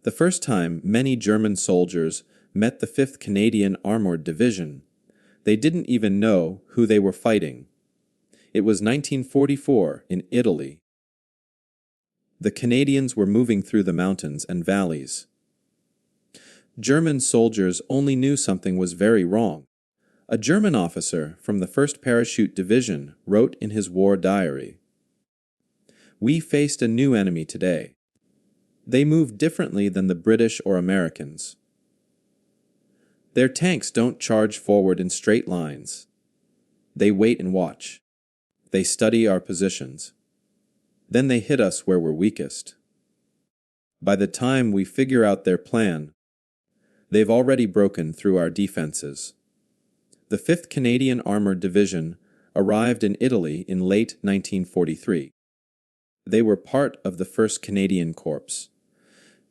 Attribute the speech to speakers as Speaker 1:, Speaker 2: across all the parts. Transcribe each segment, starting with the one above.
Speaker 1: The first time many German soldiers met the 5th Canadian Armored Division, they didn't even know who they were fighting. It was 1944 in Italy. The Canadians were moving through the mountains and valleys. German soldiers only knew something was very wrong. A German officer from the 1st Parachute Division wrote in his war diary, "We faced a new enemy today. They move differently than the British or Americans. Their tanks don't charge forward in straight lines. They wait and watch. They study our positions. Then they hit us where we're weakest. By the time we figure out their plan, they've already broken through our defenses." The 5th Canadian Armored Division arrived in Italy in late 1943. They were part of the 1st Canadian Corps.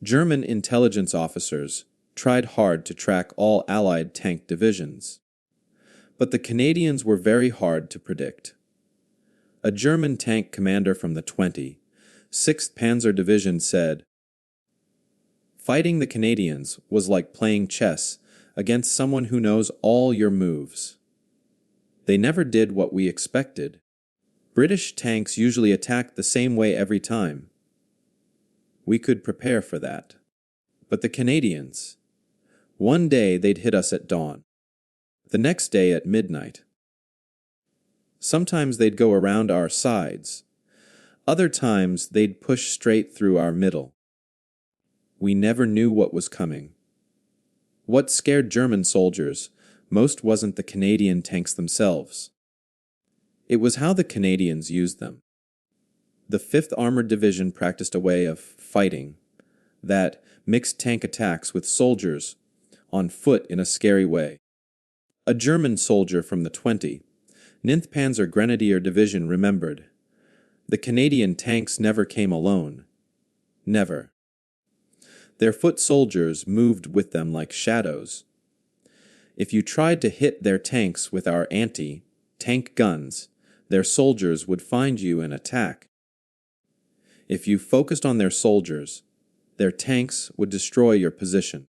Speaker 1: German intelligence officers tried hard to track all Allied tank divisions. But the Canadians were very hard to predict. A German tank commander from the 26th Panzer Division said, "Fighting the Canadians was like playing chess against someone who knows all your moves. They never did what we expected. British tanks usually attacked the same way every time. We could prepare for that. But the Canadians, one day they'd hit us at dawn, the next day at midnight. Sometimes they'd go around our sides. Other times they'd push straight through our middle. We never knew what was coming. What scared German soldiers most wasn't the Canadian tanks themselves. It was how the Canadians used them. The 5th Armored Division practiced a way of fighting that mixed tank attacks with soldiers on foot in a scary way. A German soldier from the 20th Panzer Grenadier Division remembered, "The Canadian tanks never came alone. Never. Their foot soldiers moved with them like shadows. If you tried to hit their tanks with our anti-tank guns, their soldiers would find you and attack. If you focused on their soldiers, their tanks would destroy your position.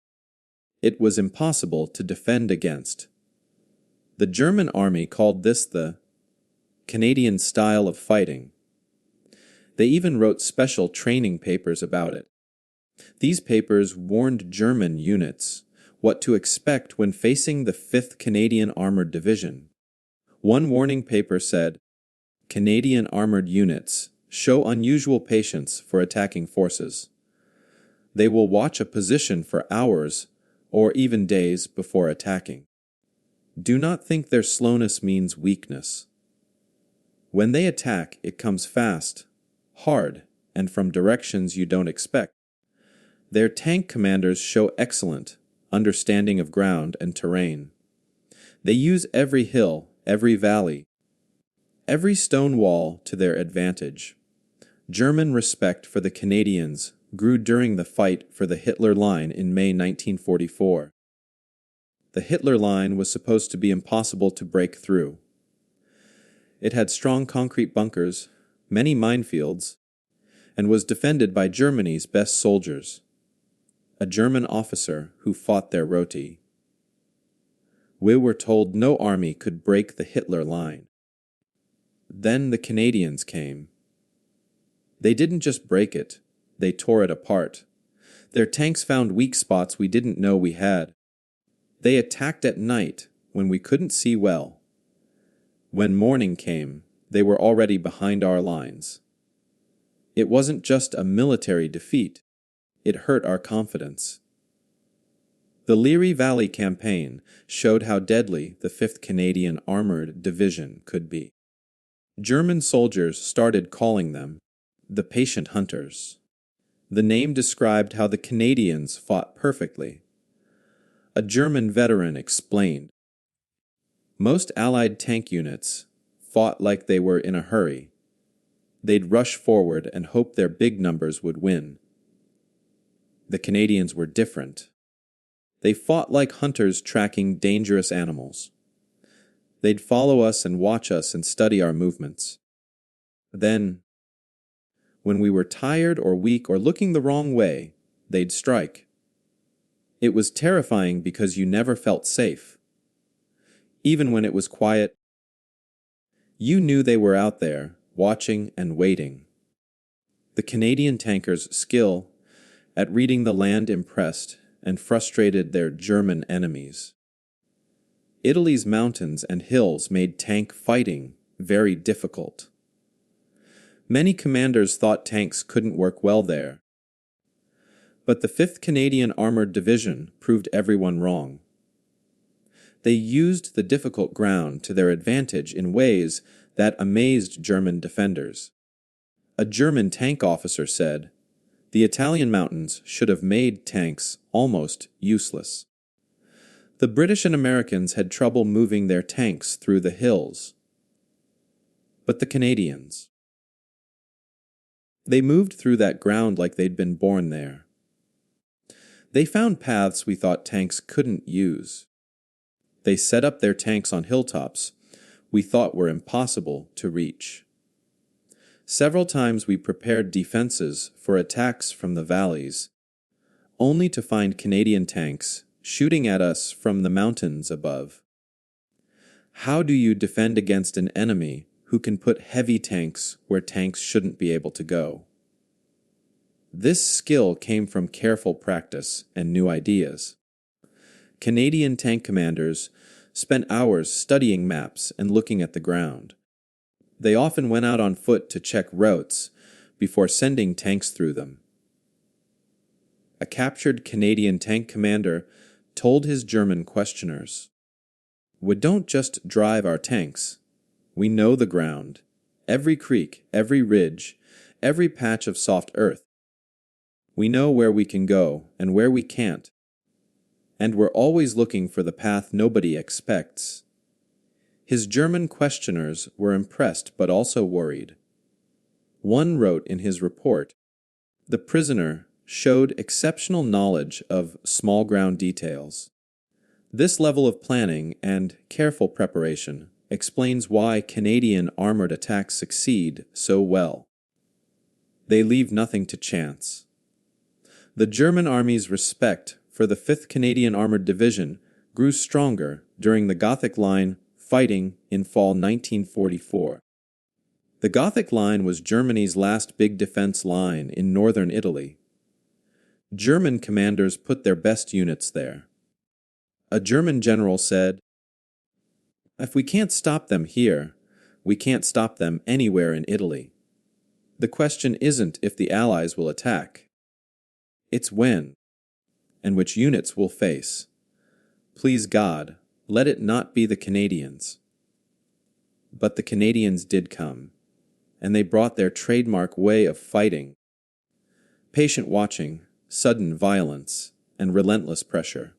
Speaker 1: It was impossible to defend against." The German army called this the Canadian style of fighting. They even wrote special training papers about it. These papers warned German units what to expect when facing the 5th Canadian Armored Division. One warning paper said, "Canadian armored units show unusual patience for attacking forces. They will watch a position for hours or even days before attacking. Do not think their slowness means weakness. When they attack, it comes fast, hard, and from directions you don't expect. Their tank commanders show excellent understanding of ground and terrain. They use every hill, every valley, every stone wall to their advantage." German respect for the Canadians grew during the fight for the Hitler Line in May 1944. The Hitler Line was supposed to be impossible to break through. It had strong concrete bunkers, many minefields, and was defended by Germany's best soldiers. A German officer who fought there wrote, "We were told no army could break the Hitler Line. Then the Canadians came. They didn't just break it, they tore it apart. Their tanks found weak spots we didn't know we had. They attacked at night when we couldn't see well. When morning came, they were already behind our lines. It wasn't just a military defeat. It hurt our confidence." The Leary Valley Campaign showed how deadly the 5th Canadian Armored Division could be. German soldiers started calling them the Patient Hunters. The name described how the Canadians fought perfectly. A German veteran explained, "Most Allied tank units fought like they were in a hurry. They'd rush forward and hope their big numbers would win. The Canadians were different. They fought like hunters tracking dangerous animals. They'd follow us and watch us and study our movements. Then, when we were tired or weak or looking the wrong way, they'd strike. It was terrifying because you never felt safe. Even when it was quiet, you knew they were out there, watching and waiting. The Canadian tankers' skill at reading the land impressed and frustrated their German enemies. Italy's mountains and hills made tank fighting very difficult. Many commanders thought tanks couldn't work well there. But the 5th Canadian Armored Division proved everyone wrong. They used the difficult ground to their advantage in ways that amazed German defenders. A German tank officer said, "The Italian mountains should have made tanks almost useless." The British and Americans had trouble moving their tanks through the hills. But the Canadians, they moved through that ground like they'd been born there. They found paths we thought tanks couldn't use. They set up their tanks on hilltops we thought were impossible to reach. Several times we prepared defenses for attacks from the valleys, only to find Canadian tanks shooting at us from the mountains above. How do you defend against an enemy who can put heavy tanks where tanks shouldn't be able to go? This skill came from careful practice and new ideas. Canadian tank commanders spent hours studying maps and looking at the ground. They often went out on foot to check routes before sending tanks through them. A captured Canadian tank commander told his German questioners, "We don't just drive our tanks. We know the ground, every creek, every ridge, every patch of soft earth. We know where we can go and where we can't. And we're always looking for the path nobody expects." His German questioners were impressed but also worried. One wrote in his report, "The prisoner showed exceptional knowledge of small ground details. This level of planning and careful preparation explains why Canadian armored attacks succeed so well. They leave nothing to chance." The German army's respect for the 5th Canadian Armored Division grew stronger during the Gothic Line fighting in fall 1944. The Gothic Line was Germany's last big defense line in northern Italy. German commanders put their best units there. A German general said, "If we can't stop them here, we can't stop them anywhere in Italy. The question isn't if the Allies will attack. It's when, and which units we'll face. Please God, let it not be the Canadians." But the Canadians did come, and they brought their trademark way of fighting. Patient watching, sudden violence, and relentless pressure.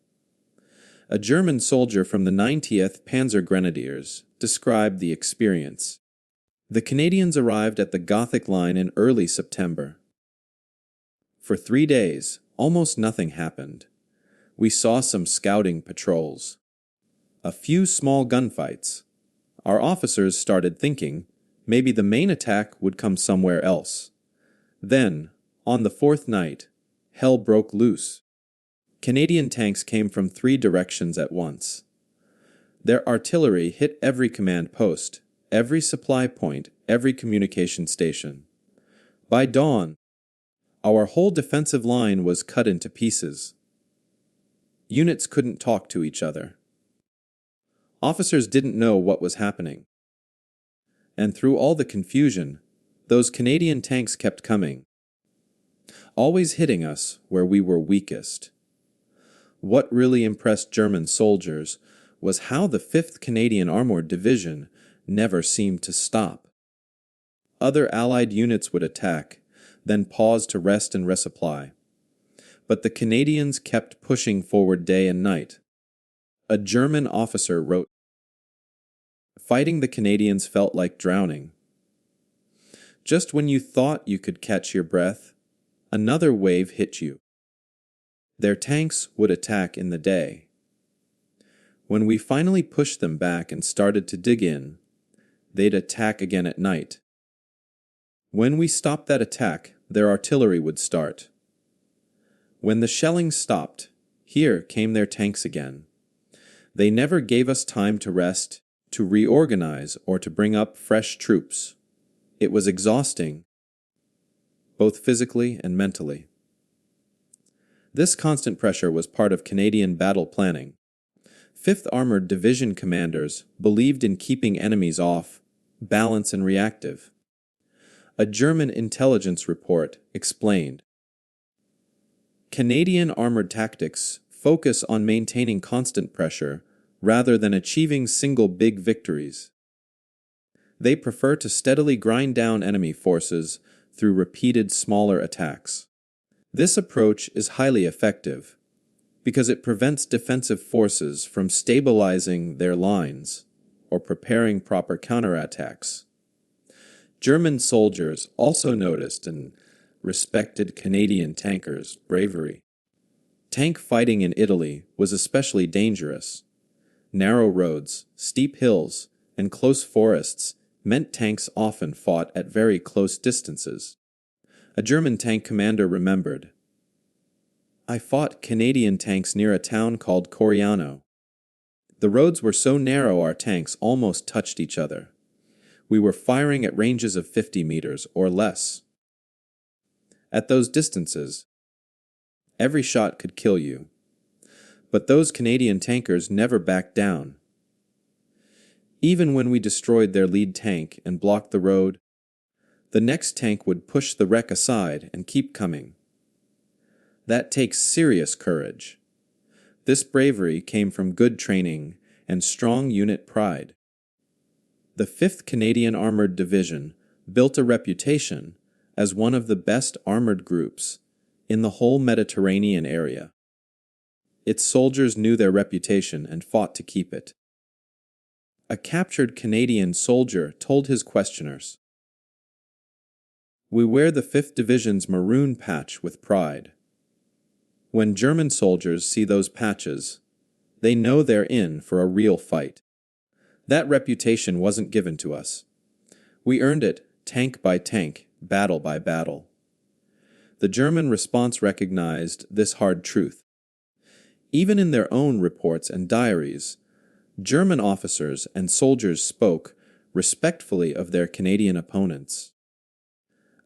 Speaker 1: A German soldier from the 90th Panzer Grenadiers described the experience. The Canadians arrived at the Gothic Line in early September. For 3 days, almost nothing happened. We saw some scouting patrols. A few small gunfights. Our officers started thinking maybe the main attack would come somewhere else. Then, on the 4th night, hell broke loose. Canadian tanks came from 3 directions at once. Their artillery hit every command post, every supply point, every communication station. By dawn, our whole defensive line was cut into pieces. Units couldn't talk to each other. Officers didn't know what was happening. And through all the confusion, those Canadian tanks kept coming, always hitting us where we were weakest. What really impressed German soldiers was how the 5th Canadian Armored Division never seemed to stop. Other Allied units would attack, then pause to rest and resupply. But the Canadians kept pushing forward day and night. A German officer wrote, "Fighting the Canadians felt like drowning. Just when you thought you could catch your breath, another wave hit you. Their tanks would attack in the day. When we finally pushed them back and started to dig in, they'd attack again at night. When we stopped that attack, their artillery would start. When the shelling stopped, here came their tanks again. They never gave us time to rest, to reorganize, or to bring up fresh troops. It was exhausting, both physically and mentally. This constant pressure was part of Canadian battle planning. 5th Armored Division commanders believed in keeping enemies off, balance and reactive. A German intelligence report explained, Canadian armored tactics focus on maintaining constant pressure rather than achieving single big victories. They prefer to steadily grind down enemy forces through repeated smaller attacks. This approach is highly effective because it prevents defensive forces from stabilizing their lines or preparing proper counterattacks. German soldiers also noticed and respected Canadian tankers' bravery. Tank fighting in Italy was especially dangerous. Narrow roads, steep hills, and close forests meant tanks often fought at very close distances. A German tank commander remembered, I fought Canadian tanks near a town called Coriano. The roads were so narrow our tanks almost touched each other. We were firing at ranges of 50 meters or less. At those distances, every shot could kill you. But those Canadian tankers never backed down. Even when we destroyed their lead tank and blocked the road, the next tank would push the wreck aside and keep coming. That takes serious courage. This bravery came from good training and strong unit pride. The 5th Canadian Armored Division built a reputation as one of the best armored groups in the whole Mediterranean area. Its soldiers knew their reputation and fought to keep it. A captured Canadian soldier told his questioners, We wear the 5th Division's maroon patch with pride. When German soldiers see those patches, they know they're in for a real fight. That reputation wasn't given to us. We earned it tank by tank, battle by battle. The German response recognized this hard truth. Even in their own reports and diaries, German officers and soldiers spoke respectfully of their Canadian opponents.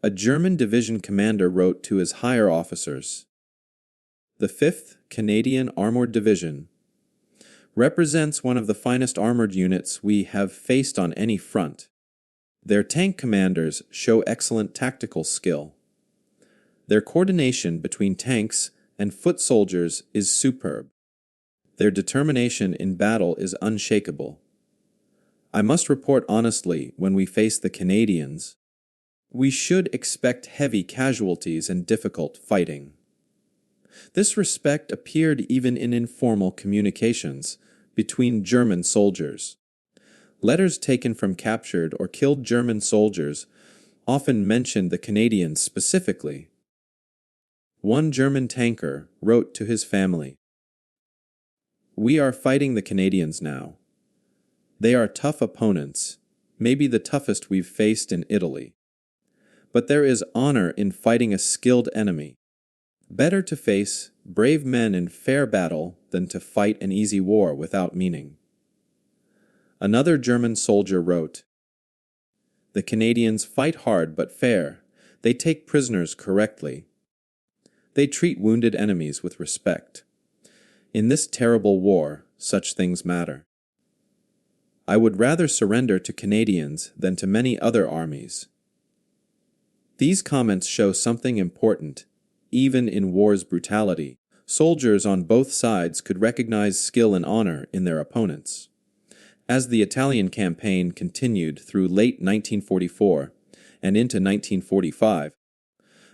Speaker 1: A German division commander wrote to his higher officers, The 5th Canadian Armored Division represents one of the finest armored units we have faced on any front. Their tank commanders show excellent tactical skill. Their coordination between tanks and foot soldiers is superb. Their determination in battle is unshakable. I must report honestly, when we face the Canadians, we should expect heavy casualties and difficult fighting. This respect appeared even in informal communications between German soldiers. Letters taken from captured or killed German soldiers often mentioned the Canadians specifically. One German tanker wrote to his family, We are fighting the Canadians now. They are tough opponents, maybe the toughest we've faced in Italy. But there is honor in fighting a skilled enemy. Better to face brave men in fair battle than to fight an easy war without meaning. Another German soldier wrote, The Canadians fight hard but fair. They take prisoners correctly. They treat wounded enemies with respect. In this terrible war, such things matter. I would rather surrender to Canadians than to many other armies. These comments show something important. Even in war's brutality, soldiers on both sides could recognize skill and honor in their opponents. As the Italian campaign continued through late 1944 and into 1945,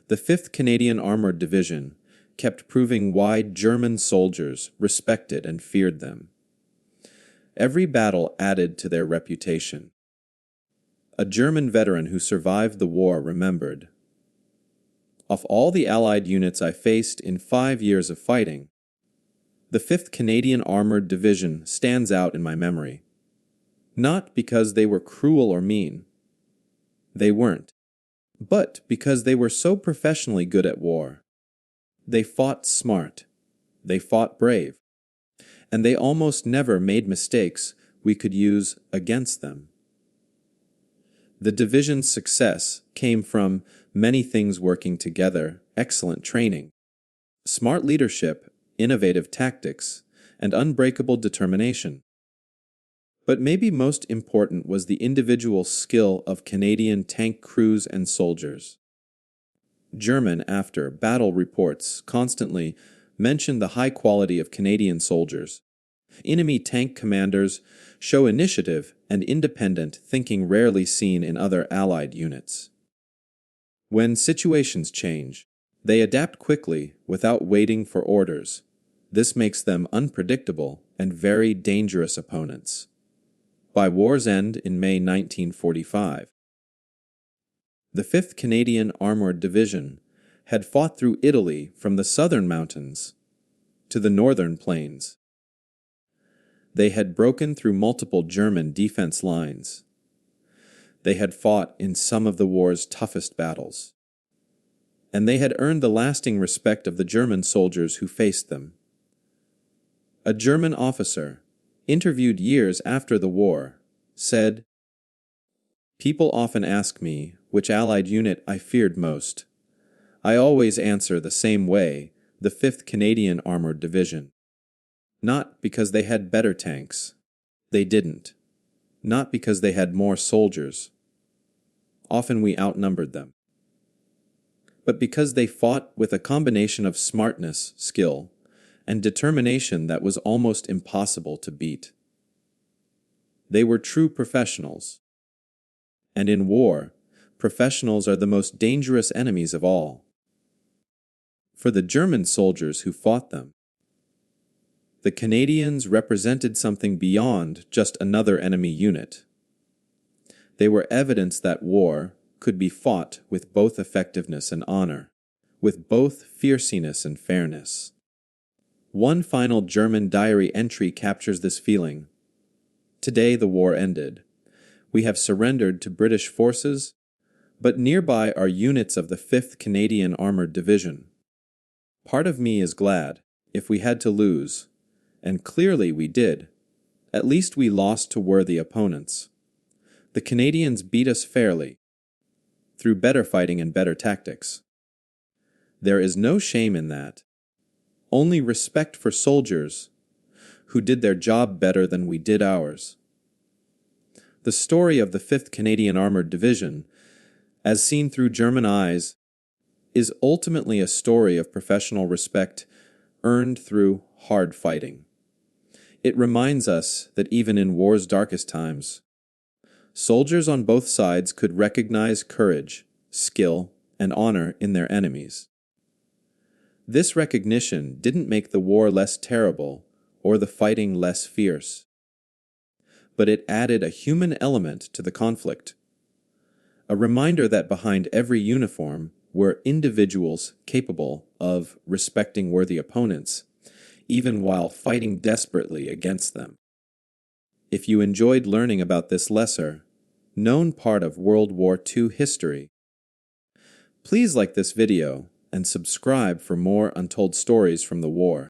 Speaker 1: the 5th Canadian Armored Division kept proving why German soldiers respected and feared them. Every battle added to their reputation. A German veteran who survived the war remembered, Of all the Allied units I faced in 5 years of fighting, the 5th Canadian Armored Division stands out in my memory. Not because they were cruel or mean. They weren't. But because they were so professionally good at war. They fought smart. They fought brave. And they almost never made mistakes we could use against them. The division's success came from many things working together, excellent training, smart leadership, innovative tactics, and unbreakable determination. But maybe most important was the individual skill of Canadian tank crews and soldiers. German after battle reports constantly mention the high quality of Canadian soldiers. Enemy tank commanders show initiative and independent thinking rarely seen in other Allied units. When situations change, they adapt quickly without waiting for orders. This makes them unpredictable and very dangerous opponents. By war's end in May 1945, the 5th Canadian Armoured Division had fought through Italy from the southern mountains to the northern plains. They had broken through multiple German defense lines. They had fought in some of the war's toughest battles. And they had earned the lasting respect of the German soldiers who faced them. A German officer, interviewed years after the war, said, "People often ask me which Allied unit I feared most. I always answer the same way, the 5th Canadian Armoured Division. Not because they had better tanks. They didn't. Not because they had more soldiers. Often we outnumbered them. But because they fought with a combination of smartness, skill, and determination that was almost impossible to beat. They were true professionals. And in war, professionals are the most dangerous enemies of all. For the German soldiers who fought them, the Canadians represented something beyond just another enemy unit. They were evidence that war could be fought with both effectiveness and honor, with both fierceness and fairness. One final German diary entry captures this feeling. Today the war ended. We have surrendered to British forces, but nearby are units of the 5th Canadian Armoured Division. Part of me is glad, if we had to lose, and clearly we did, at least we lost to worthy opponents. The Canadians beat us fairly, through better fighting and better tactics. There is no shame in that, only respect for soldiers who did their job better than we did ours. The story of the 5th Canadian Armoured Division, as seen through German eyes, is ultimately a story of professional respect earned through hard fighting. It reminds us that even in war's darkest times, soldiers on both sides could recognize courage, skill, and honor in their enemies. This recognition didn't make the war less terrible or the fighting less fierce, but it added a human element to the conflict, a reminder that behind every uniform were individuals capable of respecting worthy opponents, even while fighting desperately against them. If you enjoyed learning about this lesser, known part of World War II history, please like this video and subscribe for more untold stories from the war.